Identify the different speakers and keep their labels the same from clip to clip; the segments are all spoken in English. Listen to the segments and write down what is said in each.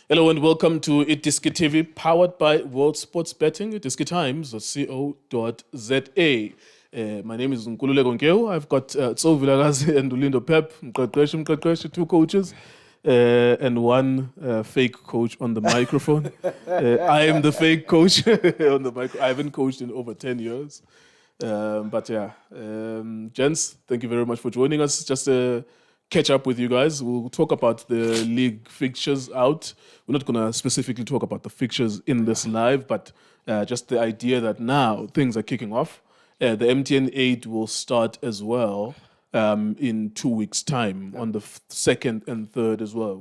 Speaker 1: Hello and welcome to Itiski TV, powered by World Sports Betting, itiskitimes.co.za. My name is Nkululeko Nkeu. I've got Tso Vilakazi and Lindo Pep, Mqeqeshi, two coaches, and one fake coach on the microphone. I am the fake coach on the microphone. I haven't coached in over 10 years. Gents, thank you very much for joining us. Just catch up with you guys. We'll talk about the league fixtures out. We're not going to specifically talk about the fixtures in this live, but just the idea that now things are kicking off. The MTN8 will start as well in 2 weeks' time, on the 2nd and 3rd as well.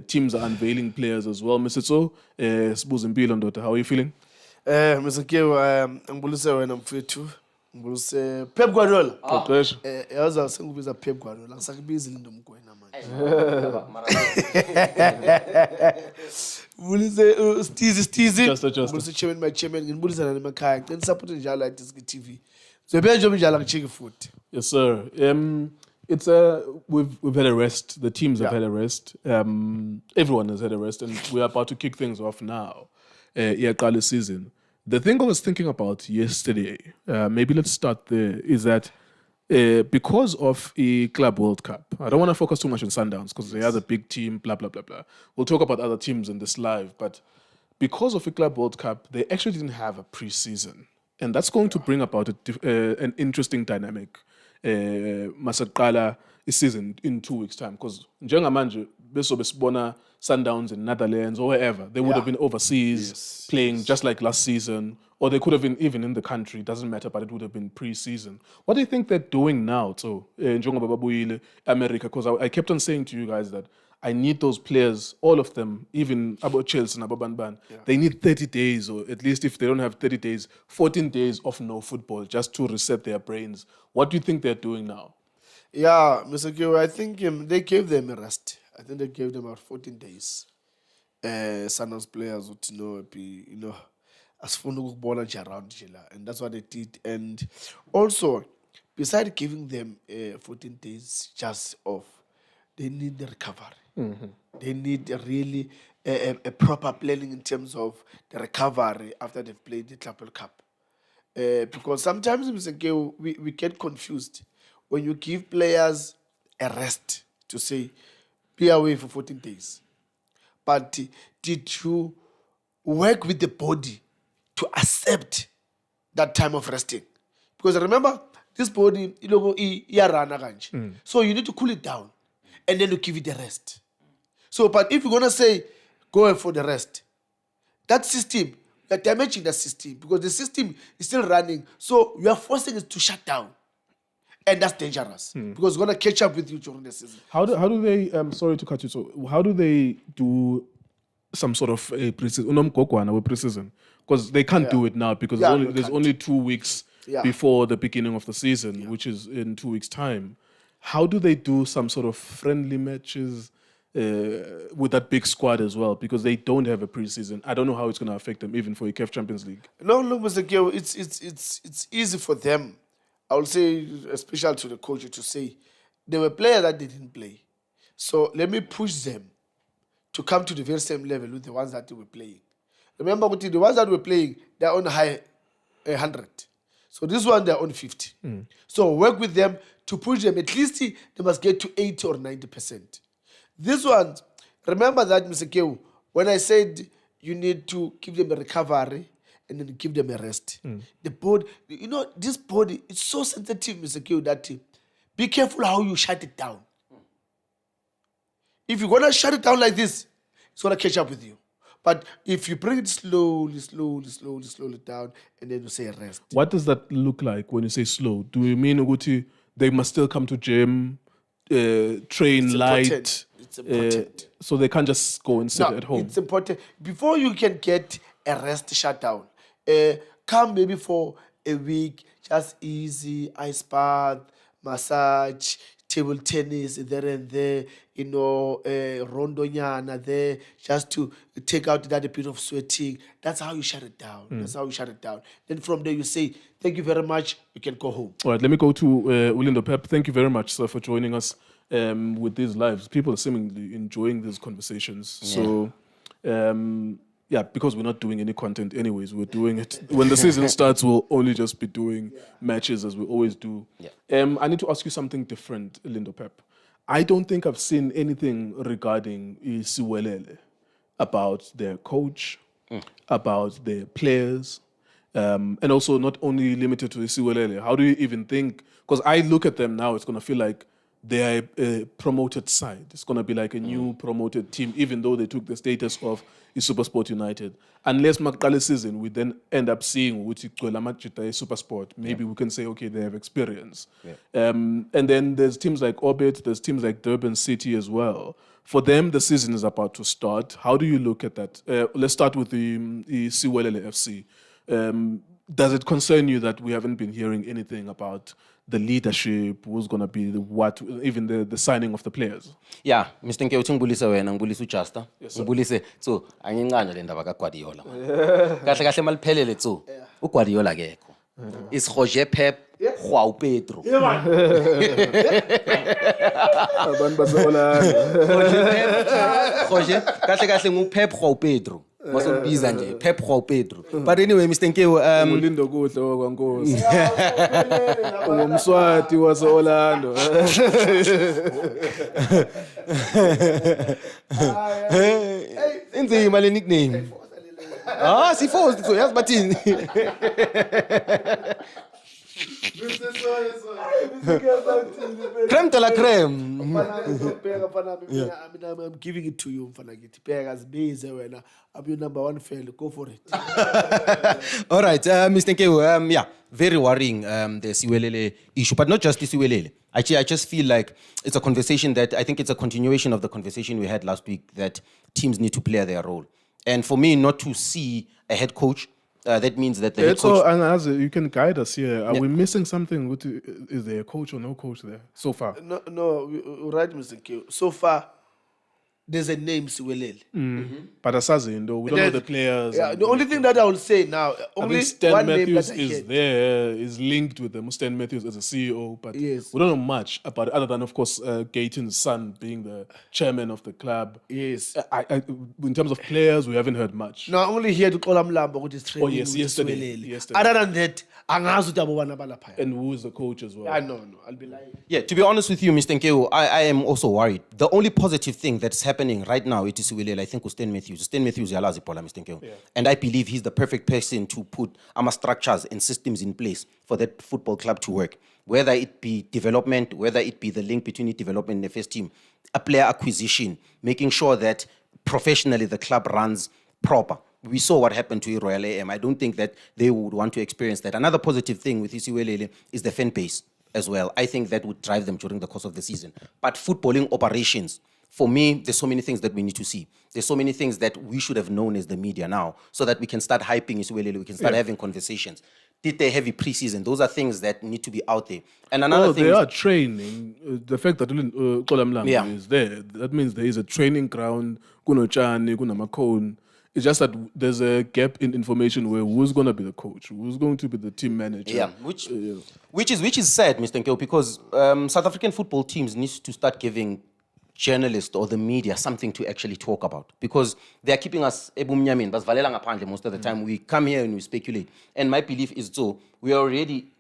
Speaker 1: Teams are unveiling players as well. Mr. Tso, how are you feeling?
Speaker 2: Mr. Nkeu, ngibulise wena mfethu. Ngibulise Pep Guardiola. Yaza sengibiza Pep Guardiola, ngisakubiza Lindo Mgwena manje. Ngibulise Stizi. Ngibulise chairman, ngibulisa nani emakhaya. Ngicela support njalo la Itiski TV. Zobe nje njalo ngichike futhi.
Speaker 1: Yes sir. We've had a rest. The teams have had a rest. Everyone has had a rest, and we're about to kick things off now. Iyaqala season. The thing I was thinking about yesterday, maybe let's start there, is that because of a Club World Cup, I don't want to focus too much on Sundowns because they are the big team, blah, blah, blah, blah. We'll talk about other teams in this live, but because of a Club World Cup, they actually didn't have a preseason. And that's going to bring about an interesting dynamic. Masaqala is season in 2 weeks' time, because njengamanje besobe sibona Sundowns in Netherlands or wherever, they would have been overseas playing just like last season, or they could have been even in the country, doesn't matter, but it would have been pre-season. What do you think they're doing now? So, njengoba babuyile America, because I kept on saying to you guys that I need those players, all of them, even about Chelsea and Abanban. They need 30 days, or at least if they don't have 30 days, 14 days of no football, just to reset their brains. What do you think they're doing now?
Speaker 2: Yeah, Mr. Nkeu, I think they gave them a rest. I think they gave them about 14 days. Sundowns players would asifuna ukubona nje around nje la, and that's what they did. And also, besides giving them 14 days just off, they need the recovery. They need really a proper planning in terms of the recovery after they've played the Club World Cup. Because sometimes, Mr. Nkeu, we get confused when you give players a rest to say, be away for 14 days. But did you work with the body to accept that time of resting? Because remember, this body, so you need to cool it down and then you give it a rest. So, but if you're going to say, go for the rest, that system, you're damaging the system because the system is still running. So you are forcing it to shut down. And that's dangerous because it's going to catch up with you during the season.
Speaker 1: How do they, sorry to cut you, so how do they do some sort of a preseason? Because they can't do it now because there's only 2 weeks before the beginning of the season, which is in 2 weeks' time. How do they do some sort of friendly matches with that big squad as well? Because they don't have a preseason. I don't know how it's going to affect them, even for a CAF Champions League.
Speaker 2: No, look, Mr. Nkeu, it's easy for them. I will say, especially to the coach, to say there were players that they didn't play. So let me push them to come to the very same level with the ones that they were playing. Remember, the ones that were playing, they're on high 100. So this one, they're on 50. So work with them to push them. At least they must get to 80 or 90%. This one, remember that, Mr. Nkeu, when I said you need to give them a recovery, and then give them a rest. The body, this body is so sensitive, Mr. Nkeu, that be careful how you shut it down. If you're going to shut it down like this, it's going to catch up with you. But if you bring it slowly down, and then you say rest.
Speaker 1: What does that look like when you say slow? Do you mean Uguti, they must still come to gym, train light?
Speaker 2: It's important.
Speaker 1: So they can't just go and sit at home?
Speaker 2: It's important. Before you can get a rest shutdown, come maybe for a week, just easy, ice bath, massage, table tennis there and there, rondonyana there, just to take out that bit of sweating. That's how you shut it down. That's how you shut it down. Then from there you say, thank you very much, you can go home.
Speaker 1: All right, let me go to Lindo Pep. Thank you very much, sir, for joining us. with these lives. People are seemingly enjoying these conversations. So, because we're not doing any content anyways, we're doing it. When the season starts, we'll only just be doing matches as we always do. I need to ask you something different, Lindo Pep. I don't think I've seen anything regarding Isiwelele about their coach, about their players, and also not only limited to Isiwelele. How do you even think? Because I look at them now, it's going to feel like they're a promoted side. It's going to be like a new promoted team, even though they took the status of SuperSport United. Unless Makale season, we then end up seeing which SuperSport. Maybe we can say, okay, they have experience. And then there's teams like Orbit, there's teams like Durban City as well. For them, the season is about to start. How do you look at that? Let's start with the Siwelele FC. Does it concern you that we haven't been hearing anything about the leadership, who's going to be even the signing of the players?
Speaker 3: Yeah, Mr. Nke uthi ngibulise wena, ngibulise uJusta. Ngibulise Tso, angincane le ndaba kaGuardiola. Kahle kahle maliphelele Tso. uGuardiola akekho. Is Roger Pep João Pedro.
Speaker 1: Abantu baseOrlando.
Speaker 3: Roger kahle kahle nguPep João Pedro. Masombiza nje Pep João Pedro. But anyway, Mr. Nke
Speaker 1: ulindo kuhle okwankosi. Ungumswati waseOrlando.
Speaker 3: Inzima le nickname. Siforced so yazi bathini. Crème de la crème.
Speaker 2: I'm giving it to you, Mfanagithi. Begas busy when I'm your number one fan. Go for it.
Speaker 3: All right, Mr. Nke, very worrying, the Siwelele issue, but not just the Siwelele. Actually, I just feel like it's a conversation that I think it's a continuation of the conversation we had last week that teams need to play their role. And for me, not to see a head coach, that means that the head coach...
Speaker 1: So, and as you can guide us here, are we missing something? Is there a coach or no coach there so far?
Speaker 2: No, right, Mr. Q. So far, there's a name, Siwelele.
Speaker 1: But Asazi, though, we don't know the players.
Speaker 2: Yeah, the only thing that I will say now, only
Speaker 1: Stan
Speaker 2: one
Speaker 1: Matthews
Speaker 2: name that
Speaker 1: is there, is linked with them. Stan Matthews as a CEO, but
Speaker 2: Yes.
Speaker 1: we don't know much about it, other than, of course, Gayton's son being the chairman of the club.
Speaker 2: Yes.
Speaker 1: In terms of players, we haven't heard much.
Speaker 2: No, I only hear to call him Lambo, which is training.
Speaker 1: Yes,
Speaker 2: with
Speaker 1: yesterday.
Speaker 2: Siwelele. Other than that, angazi ukuthi abo bana balapha.
Speaker 1: And who is the coach as well?
Speaker 2: No, I'll be lying.
Speaker 3: Yeah, to be honest with you, Mr. Nkeu, I am also worried. The only positive thing that's happening right now at Siwelele, I think, was Stan Matthews. Stan Matthews, yalazi pola, Mr. Nkeu. And I believe he's the perfect person to put structures and systems in place for that football club to work. Whether it be development, whether it be the link between development and the first team, a player acquisition, making sure that professionally the club runs proper. We saw what happened to Royal AM. I don't think that they would want to experience that. Another positive thing with Isiwelele is the fan base as well. I think that would drive them during the course of the season. But footballing operations, for me, there's so many things that we need to see. There's so many things that we should have known as the media now, so that we can start hyping Isiwelele, we can start having conversations. Did they have a preseason? Those are things that need to be out there. And another thing
Speaker 1: they are training. The fact that Xolamlanga is there, that means there is a training ground, kunochani, kunamakone. It's just that there's a gap in information where who's going to be the coach, who's going to be the team manager.
Speaker 3: Yeah, which is sad, Mr. Nkeo, because South African football teams need to start giving journalists or the media something to actually talk about, because they are keeping us ebumnyameni basivalela ngaphandle most of the time. We come here and we speculate, and my belief is so we are already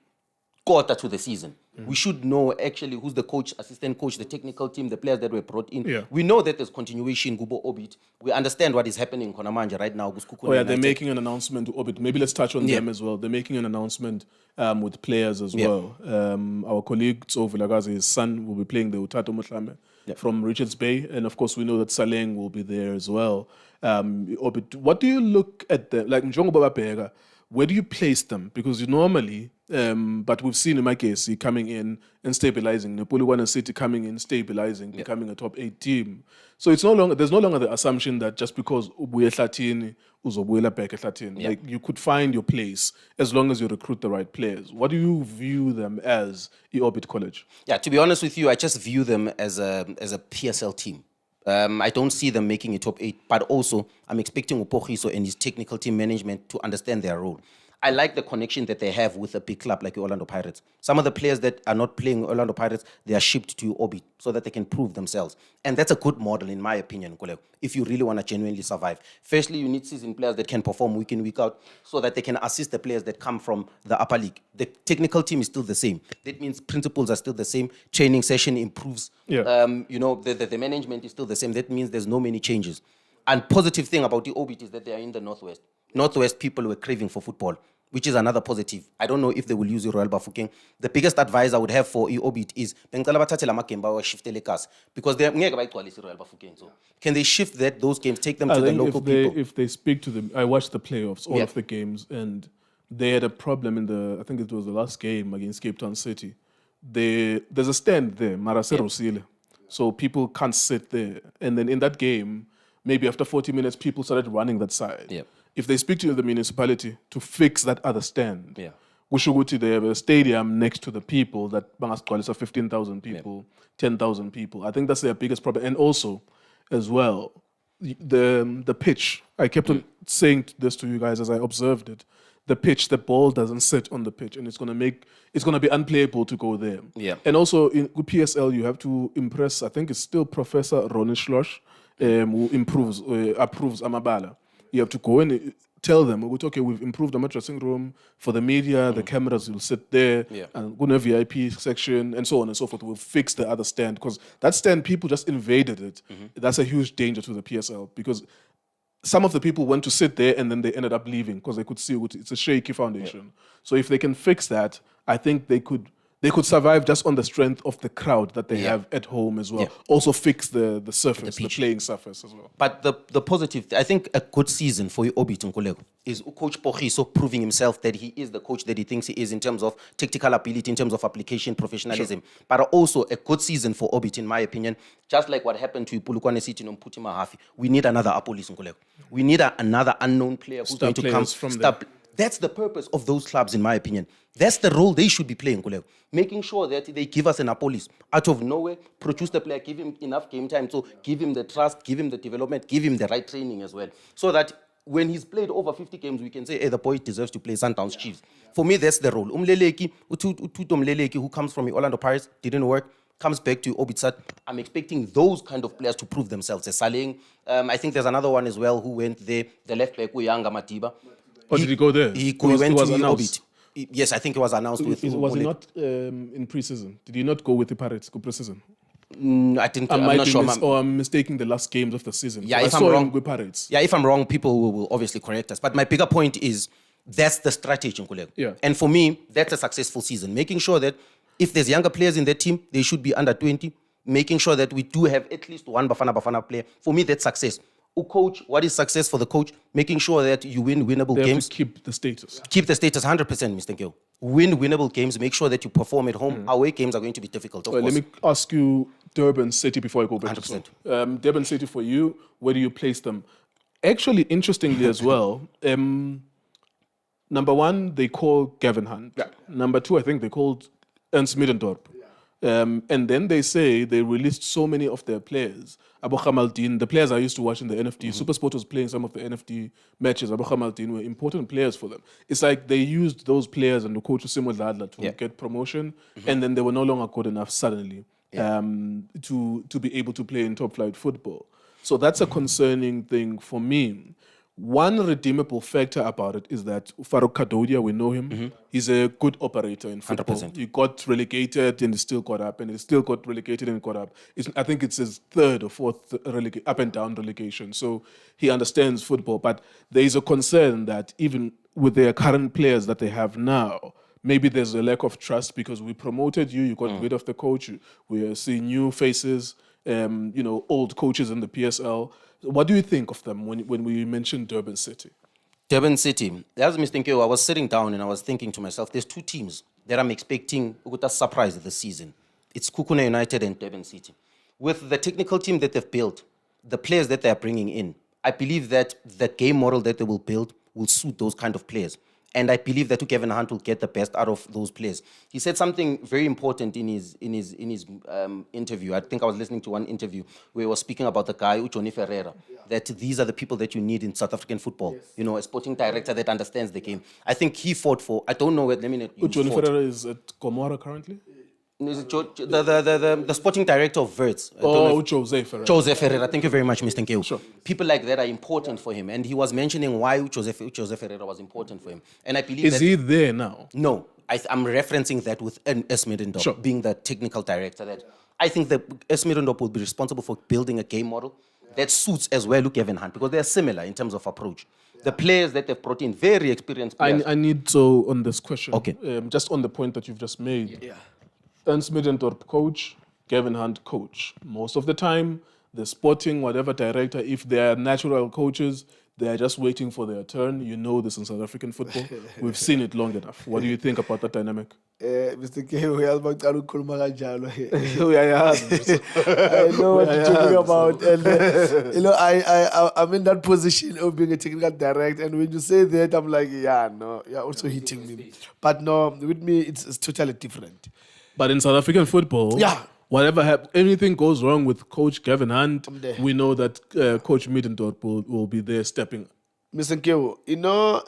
Speaker 3: quarter to the season. We should know actually who's the coach, assistant coach, the technical team, the players that were brought in. We know that there's continuation, Gubo Orbit. We understand what is happening in Konamanja right now.
Speaker 1: They're making an announcement to Orbit. Maybe let's touch on them as well. They're making an announcement with players as well. Our colleague Tso Vilakazi, his son, will be playing the Utato Motlame from Richards Bay. And of course, we know that Saleng will be there as well. Orbit, what do you look at them? Like Njongo Baba Pega, where do you place them? Because you normally, but we've seen in my case, coming in and stabilizing. Nepoli City coming in, stabilizing, becoming a top 8 team. So it's no longer, there's no longer the assumption that just because ubuye Hlatini, uzobuela back at Hlatini. Like you could find your place as long as you recruit the right players. What do you view them as, Orbit College?
Speaker 3: Yeah, to be honest with you, I just view them as a PSL team. I don't see them making a top 8, but also I'm expecting Upogiso and his technical team management to understand their role. I like the connection that they have with a big club like the Orlando Pirates. Some of the players that are not playing Orlando Pirates, they are shipped to Orbit so that they can prove themselves. And that's a good model, in my opinion, Kolego, if you really want to genuinely survive. Firstly, you need seasoned players that can perform week in, week out so that they can assist the players that come from the upper league. The technical team is still the same. That means principles are still the same. Training session improves.
Speaker 1: Yeah.
Speaker 3: The management is still the same. That means there's no many changes. And positive thing about the Orbit is that they are in the Northwest. Northwest people were craving for football, which is another positive. I don't know if they will use Royal Bafokeng. The biggest advice I would have for Orbit is because they are Royal Bafokeng. So can they shift those games, take them to the local people?
Speaker 1: If they speak to them, I watched the playoffs, all of the games, and they had a problem in I think it was the last game against Cape Town City. There's a stand there, Marasero. So people can't sit there. And then in that game, maybe after 40 minutes, people started running that side.
Speaker 3: Yeah.
Speaker 1: If they speak to the municipality to fix that other stand,
Speaker 3: Yeah.
Speaker 1: they have a stadium next to the people that bangasgcwalisa 15,000 people, 10,000 people. I think that's their biggest problem. And also, as well, the pitch. I kept on saying this to you guys as I observed it. The pitch, the ball doesn't sit on the pitch, and it's gonna be unplayable to go there.
Speaker 3: Yeah.
Speaker 1: And also in PSL, you have to impress. I think it's still Professor Ronnie Schloss, who approves Amabala. You have to go and tell them, okay, we've improved the dressing room for the media, the cameras will sit there, and go to a VIP section, and so on and so forth. We'll fix the other stand, because that stand, people just invaded it. That's a huge danger to the PSL, because some of the people went to sit there and then they ended up leaving because they could see it's a shaky foundation. So if they can fix that, I think they could survive just on the strength of the crowd that they have at home as well.
Speaker 3: Yeah.
Speaker 1: Also fix the surface, the playing surface as well.
Speaker 3: But the positive, I think a good season for Orbit Nkulego is Coach Pogiso proving himself that he is the coach that he thinks he is in terms of tactical ability, in terms of application, professionalism. Sure. But also a good season for Orbit, in my opinion, just like what happened to Polokwane City and Mputi Mahafi. We need another Apolis Nkulego. We need another unknown player who's going to come from there. That's the purpose of those clubs, in my opinion. That's the role they should be playing, Kulego. Making sure that they give us an Apolis out of nowhere, produce the player, give him enough game time, so give him the trust, give him the development, give him the right training as well. So that when he's played over 50 games, we can say, hey, the boy deserves to play Sundowns Chiefs. For me, that's the role. Umleleki, who comes from the Orlando Pirates, didn't work, comes back to Obitsat. I'm expecting those kind of players to prove themselves. Saling, I think there's another one as well who went there, the left back, Uyanga Matiba.
Speaker 1: Did he go there?
Speaker 3: He went to Orbit. Yes, I think it was announced with.
Speaker 1: Was he not in pre-season? Did he not go with the Pirates go pre-season?
Speaker 3: I think I'm not sure.
Speaker 1: I'm mistaking the last games of the season.
Speaker 3: Yeah,
Speaker 1: so
Speaker 3: if I'm wrong,
Speaker 1: with Pirates.
Speaker 3: Yeah, if I'm wrong, people will obviously correct us. But my bigger point is that's the strategy, Nkulego.
Speaker 1: Yeah.
Speaker 3: And for me, that's a successful season. Making sure that if there's younger players in the team, they should be under 20. Making sure that we do have at least one Bafana player. For me, that's success. Coach, what is success for the coach? Making sure that you win winnable
Speaker 1: They
Speaker 3: games.
Speaker 1: Have to keep the status.
Speaker 3: Keep the status 100%, Mr. Nkeo. Win winnable games. Make sure that you perform at home. Away games are going to be difficult, of course.
Speaker 1: Let me ask you Durban City before I go back
Speaker 3: 100%.
Speaker 1: to Durban City for you, where do you place them? Actually, interestingly as well, number one, they call Gavin Hunt. Yeah. Number two, I think they called Ernst Middendorp. And then they say they released so many of their players. Abu Khamaldin, the players I used to watch in the NFT, SuperSport was playing some of the NFT matches. Abu Khamaldin were important players for them. It's like they used those players and the coach Simo Dadla to get promotion, and then they were no longer good enough suddenly to be able to play in top flight football. So that's a concerning thing for me. One redeemable factor about it is that Farouk Kadodia, we know him. He's a good operator in football.
Speaker 3: 100%.
Speaker 1: He got relegated and he still got up, and he still got relegated and got up. I think it's his third or fourth up and down relegation. So he understands football. But there is a concern that even with their current players that they have now, maybe there's a lack of trust because we promoted you, you got rid of the coach. We are seeing new faces, old coaches in the PSL. What do you think of them when we mentioned Durban City?
Speaker 3: Durban City. As Mr. Nkeo, I was sitting down and I was thinking to myself, there's two teams that I'm expecting a surprise this season. It's Kukuna United and Durban City. With the technical team that they've built, the players that they're bringing in, I believe that the game model that they will build will suit those kind of players. And I believe that Kevin Hunt will get the best out of those players. He said something very important in his interview. I think I was listening to one interview where he was speaking about the guy, Johnny Ferreira, that these are the people that you need in South African football. You know, a sporting director that understands the game. I think he fought for, I don't know where, let me not use
Speaker 1: Johnny
Speaker 3: fought.
Speaker 1: Ferreira is at Gomora currently?
Speaker 3: Is it the sporting director of Verts.
Speaker 1: Jose Ferreira.
Speaker 3: Jose Ferreira, thank you very much, Mr. Nkeu.
Speaker 1: Sure.
Speaker 3: People like that are important for him. And he was mentioning why Jose Ferreira was important for him. And I believe
Speaker 1: Is he there now?
Speaker 3: No, I'm referencing that with S. Middendorp
Speaker 1: Sure.
Speaker 3: being the technical director. That I think that S. Middendorp will be responsible for building a game model that suits as well Kevin Hunt, because they're similar in terms of approach. The players that they've brought in, very experienced players.
Speaker 1: I need to, on this question,
Speaker 3: Okay.
Speaker 1: Just on the point that you've just made.
Speaker 2: Yeah.
Speaker 1: Ernst Middendorp coach, Kevin Hunt coach. Most of the time, the sporting, whatever director, if they are natural coaches, they are just waiting for their turn. You know this in South African football. We've seen it long enough. What do you think about that dynamic?
Speaker 2: Mr. K, uyazi baqala ukukhuluma kanjalo.
Speaker 1: Uyayazi.
Speaker 2: I know what you're talking about. And, you know, I'm in that position of being a technical director. And when you say that, I'm like, yeah, no, you're also hitting me. But no, with me, it's totally different.
Speaker 1: But in South African football,
Speaker 2: Yeah.
Speaker 1: whatever anything goes wrong with Coach Kevin Hunt,
Speaker 2: I'm there.
Speaker 1: we know that Coach Middendorp will be there stepping.
Speaker 2: Mr. Nkeo, you know,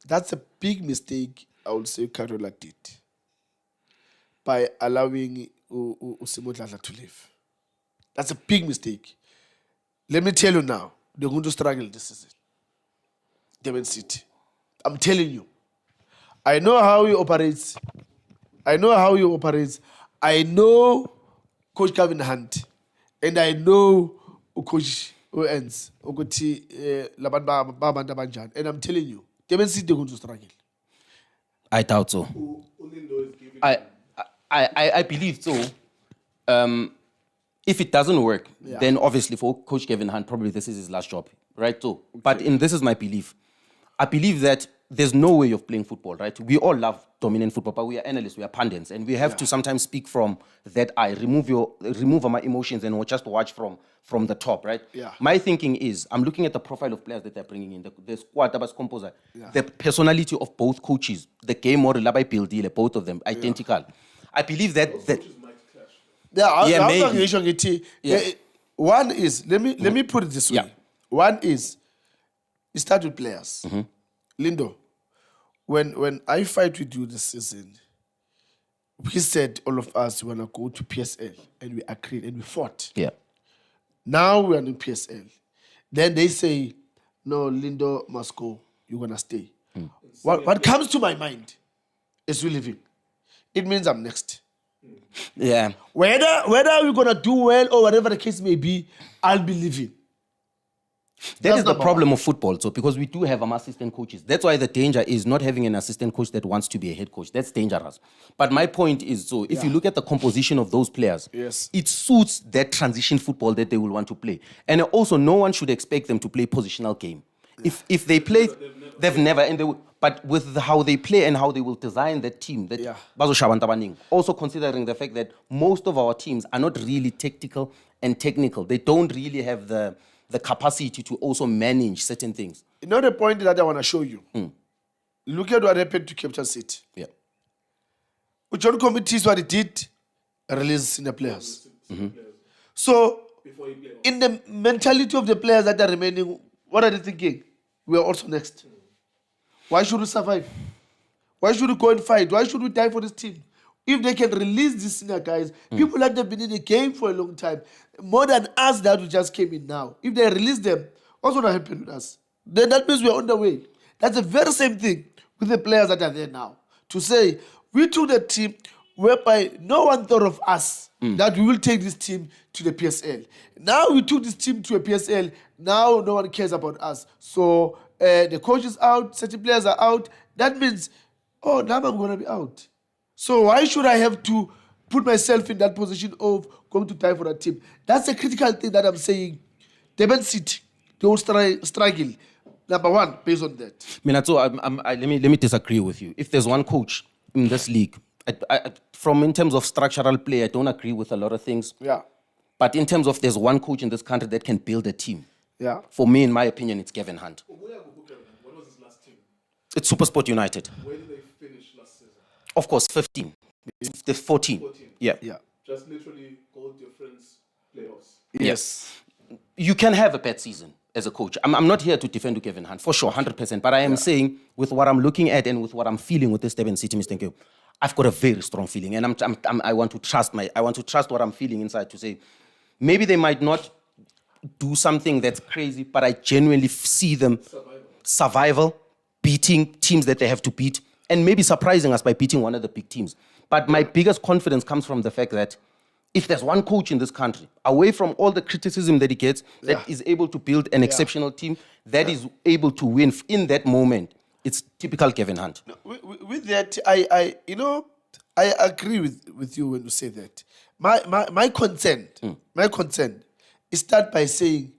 Speaker 2: that's a big mistake, I would say, Carola did by allowing Usimo Dladla to leave. That's a big mistake. Let me tell you now, they're going to struggle this season. Durban City. I'm telling you. I know how he operates. I know Coach Kevin Hunt. And I know Coach Owens. And I'm telling you, Durban City, they're going to struggle.
Speaker 3: I doubt so. I believe so. If it doesn't work, then obviously for Coach Kevin Hunt, probably this is his last job, right? So, but this is my belief. I believe that there's no way of playing football, right? We all love dominant football, but we are analysts, we are pundits, and we have to sometimes speak from that eye, remove my emotions and just watch from the top, right?
Speaker 2: Yeah.
Speaker 3: My thinking is, I'm looking at the profile of players that they're bringing in, the squad, the composer, the personality of both coaches, the game model, both of them, identical. I believe that maybe.
Speaker 2: One is, let me put it this way.
Speaker 3: Yeah.
Speaker 2: One is, you start with players. Lindo, when I fight with you this season, we said all of us we want to go to PSL, and we agreed and we fought.
Speaker 3: Yeah.
Speaker 2: Now we are in PSL. Then they say, no, Lindo must go. You're going to stay. What comes to my mind is we leaving. It means I'm next.
Speaker 3: Yeah.
Speaker 2: Whether we're going to do well or whatever the case may be, I'll be leaving.
Speaker 3: That is the problem of football. So because we do have assistant coaches. That's why the danger is not having an assistant coach that wants to be a head coach. That's dangerous. But my point is, so if you look at the composition of those players,
Speaker 2: Yes.
Speaker 3: it suits that transition football that they will want to play. And also, no one should expect them to play positional game. If they play, they've never, and they will, but with how they play and how they will design that team, also considering the fact that most of our teams are not really tactical and technical. They don't really have the capacity to also manage certain things.
Speaker 2: You know the point that I want to show you? Look at what happened to Cape City.
Speaker 3: Yeah.
Speaker 2: John committees what it did, release senior players. So, in the mentality of the players that are remaining, what are they thinking? We are also next. Why should we survive? Why should we go and fight? Why should we die for this team? If they can release these senior guys, people that have been in the game for a long time, more than us that we just came in now, if they release them, what's going to happen with us? Then that means we're on the way. That's the very same thing with the players that are there now. To say, we took the team whereby no one thought of us that we will take this team to the PSL. Now we took this team to a PSL. Now no one cares about us. So the coach is out, certain players are out. That means, oh, now I'm going to be out. So why should I have to put myself in that position of going to die for that team? That's a critical thing that I'm saying. Durban City, they will struggle. Number one, based on that.
Speaker 3: Minato, let me disagree with you. If there's one coach in this league, from in terms of structural play, I don't agree with a lot of things.
Speaker 2: Yeah.
Speaker 3: But in terms of there's one coach in this country that can build a team.
Speaker 2: Yeah.
Speaker 3: For me, in my opinion, it's Kevin Hunt.
Speaker 1: What was his last team?
Speaker 3: It's Supersport United.
Speaker 1: Where did they finish last season?
Speaker 3: Of course, 15. The 14.
Speaker 1: 14.
Speaker 3: Yeah.
Speaker 2: Yeah.
Speaker 1: Just literally goal difference playoffs.
Speaker 2: Yes.
Speaker 3: You can have a bad season as a coach. I'm not here to defend Kevin Hunt, for sure, 100%. But I am saying, with what I'm looking at and with what I'm feeling with this Durban City, Mr. Nkeo, I've got a very strong feeling. And I want to trust what I'm feeling inside to say, maybe they might not do something that's crazy, but I genuinely see them survival, beating teams that they have to beat, and maybe surprising us by beating one of the big teams. But my biggest confidence comes from the fact that if there's one coach in this country, away from all the criticism that he gets, that is able to build an exceptional team, that is able to win in that moment, it's typical Kevin Hunt.
Speaker 2: With that, I agree with you when you say that. My concern is start by saying,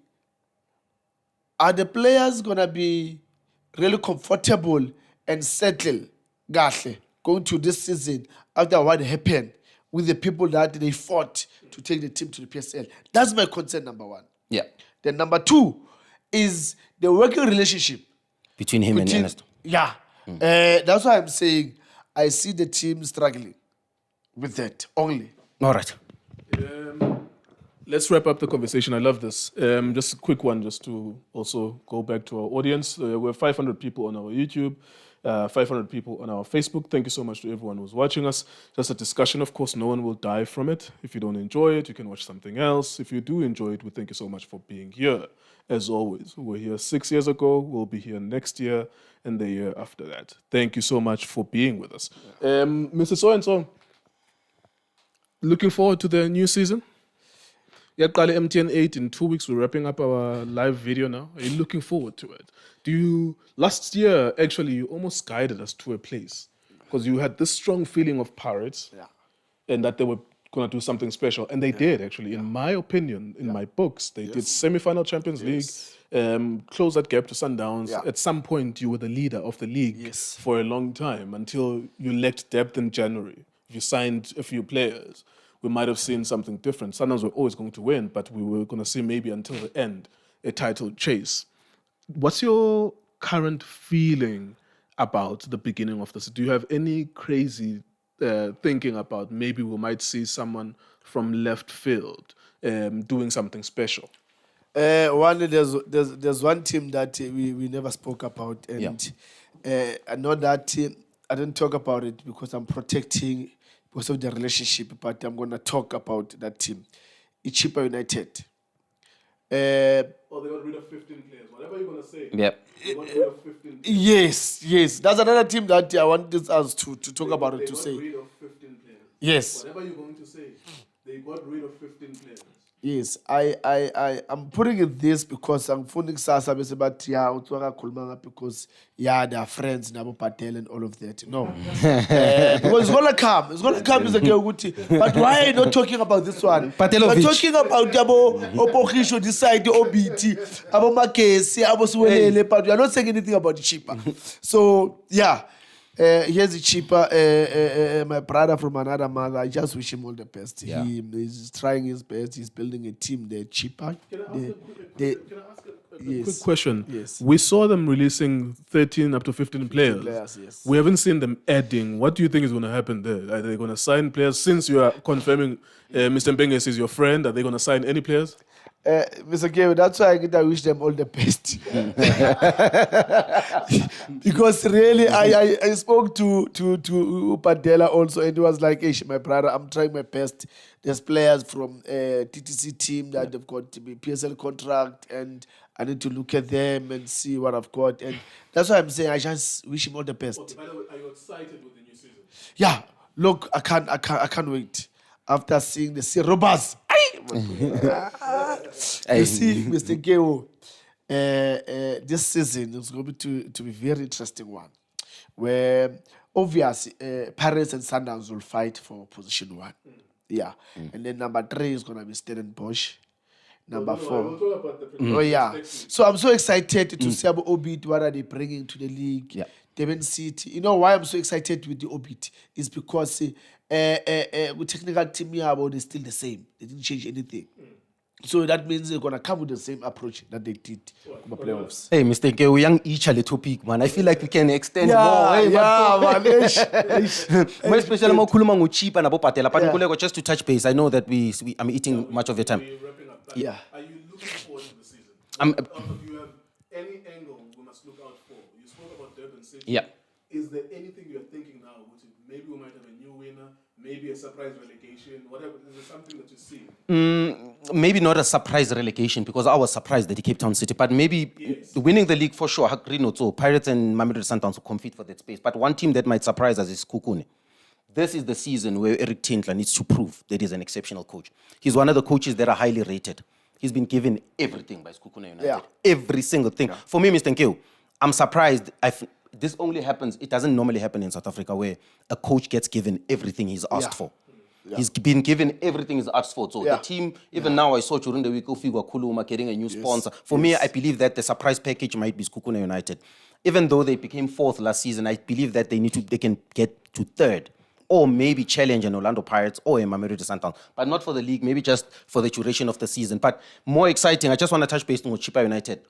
Speaker 2: are the players gonna be really comfortable and settle gahle going to this season after what happened with the people that they fought to take the team to the PSL? That's my concern, number one.
Speaker 3: Yeah.
Speaker 2: Then number two is the working relationship
Speaker 3: Between him and Ernest.
Speaker 2: Yeah. That's why I'm saying I see the team struggling with that only.
Speaker 3: All right.
Speaker 1: Let's wrap up the conversation. I love this. Just a quick one, just to also go back to our audience. We're 500 people on our YouTube, 500 people on our Facebook. Thank you so much to everyone who's watching us. Just a discussion, of course. No one will die from it. If you don't enjoy it, you can watch something else. If you do enjoy it, we thank you so much for being here. As always, we were here 6 years ago. We'll be here next year and the year after that. Thank you so much for being with us. Mr. So-and-so, looking forward to the new season? Yeah, MTN8 in 2 weeks. We're wrapping up our live video now. Are you looking forward to it? Last year, actually, you almost guided us to a place because you had this strong feeling of Pirates and that they were going to do something special. And they did, actually. In my opinion, in my books, they did semi-final Champions League, close that gap to Sundowns. At some point, you were the leader of the league for a long time until you lacked depth in January. You signed a few players. We might have seen something different. Sundowns were always going to win, but we were going to see maybe until the end a title chase. What's your current feeling about the beginning of this? Do you have any crazy thinking about maybe we might see someone from left field doing something special?
Speaker 2: There's one team that we never spoke about, and I know that I don't talk about it because I'm protecting because of the relationship, but I'm going to talk about that team. It's Chippa United.
Speaker 1: They got rid of 15 players. Whatever you're going to say.
Speaker 3: Yep.
Speaker 1: They got rid of 15 players.
Speaker 2: Yes. That's another team that I want us to talk about it, to say.
Speaker 1: They got rid of 15 players.
Speaker 2: Yes.
Speaker 1: Whatever you're going to say, they got rid of 15 players.
Speaker 2: Yes, I'm putting it this because I'm phoning Sasa about because they are friends, Nabo Patel and all of that. No. Because it's gonna come. It's gonna come. But why are you not talking about this one?
Speaker 3: Patelovic.
Speaker 2: We're talking about Abo Opohisho, decide the OBT, Abo Makesi, Abo Suwele, but we are not saying anything about the cheaper. So here's the cheaper, my brother from another mother. I just wish him all the best.
Speaker 3: Yeah.
Speaker 2: He's trying his best. He's building a team. They're cheaper.
Speaker 1: Can I ask a
Speaker 2: Yes.
Speaker 1: quick question?
Speaker 2: Yes.
Speaker 1: We saw them releasing 13 up to 15 players.
Speaker 2: Yes.
Speaker 1: We haven't seen them adding. What do you think is going to happen there? Are they going to sign players? Since you are confirming Mr. Mbenges is your friend, are they going to sign any players?
Speaker 2: Mr. Kev, that's why I wish them all the best. Because really, I spoke to Padela also, and he was like, hey, my brother, I'm trying my best. There's players from TTC team that have got to be PSL contract, and I need to look at them and see what I've got. And that's why I'm saying I just wish him all the best.
Speaker 1: By the way, are you excited with the new season?
Speaker 2: Yeah, look, I can't wait. After seeing the Robas. You see, Mr. Geo, this season is going to be a very interesting one. Where obviously Pirates and Sundowns will fight for position 1. Yeah. And then number 3 is going to be Stellenbosch. Number 4.
Speaker 1: We'll talk about the
Speaker 2: So I'm so excited to see about Obit, what are they bringing to the league.
Speaker 3: Yeah.
Speaker 2: Durban City. You know why I'm so excited with the Obit? Is because with technical team, they still the same. They didn't change anything. So that means they're gonna come with the same approach that they did in the playoffs.
Speaker 3: Hey, Mr. Nkeo, we young each a little topic, man. I feel like we can extend more. Hey,
Speaker 2: man.
Speaker 3: More especially more kuluma ngu cheap and abo patela. But Nkuleko, just to touch base, I know that I'm eating much of your time.
Speaker 1: Wrapping up.
Speaker 2: Yeah.
Speaker 1: Are you looking forward to the season?
Speaker 3: I'm-
Speaker 1: Out of you have any angle we must look out for? You spoke about Durban City.
Speaker 3: Yeah.
Speaker 1: Is there anything you're thinking now? Which is maybe we might have a new winner, maybe a surprise relegation, whatever. Is there something that you see?
Speaker 3: Maybe not a surprise relegation because I was surprised that he Cape Town City, but maybe winning the league for sure. So Pirates and Mamelodi Sundowns will compete for that space. But one team that might surprise us is Kukune. This is the season where Eric Tindler needs to prove that he's an exceptional coach. He's one of the coaches that are highly rated. He's been given everything by Kukune United.
Speaker 2: Yeah.
Speaker 3: Every single thing. For me, Mr. Nkeo, I'm surprised. This only happens, it doesn't normally happen in South Africa where a coach gets given everything he's asked for. He's been given everything he's asked for. So the team, even now I saw during the week, Ofigwa Kuluma getting a new sponsor. For me, I believe that the surprise package might be Kukune United. Even though they became fourth last season, I believe that they can get to third. Or maybe challenge an Orlando Pirates or a Mamelodi Sundowns. But not for the league, maybe just for the duration of the season. But more exciting, I just want to touch base on Chipa United.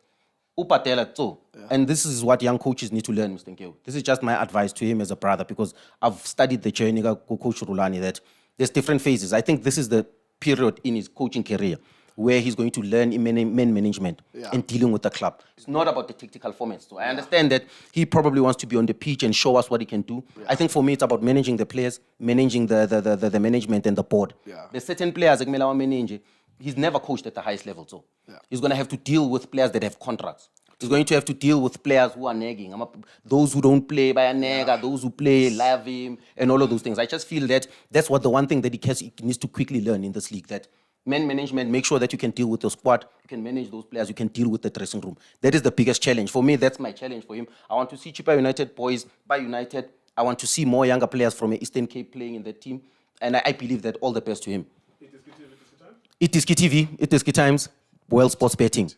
Speaker 3: Upatela Tso. And this is what young coaches need to learn, Mr. Nkeo. This is just my advice to him as a brother because I've studied the journey of Coach Rulani that there's different phases. I think this is the period in his coaching career where he's going to learn men management and dealing with the club. It's not about the tactical formats. So I understand that he probably wants to be on the pitch and show us what he can do. I think for me, it's about managing the players, managing the management and the board. There's certain players like Melawa Menenje, he's never coached at the highest level. So he's going to have to deal with players that have contracts. He's going to have to deal with players who are nagging. Those who don't play by a nagger, those who play, love him, and all of those things. I just feel that that's what the one thing that he needs to quickly learn in this league, that man management, make sure that you can deal with your squad, you can manage those players, you can deal with the dressing room. That is the biggest challenge. For me, that's my challenge for him. I want to see Chipa United boys by United. I want to see more younger players from Eastern Cape playing in that team. And I believe that all the best to him.
Speaker 1: It is KTV,
Speaker 3: It is KTV, it is K Times, World Sports Betting.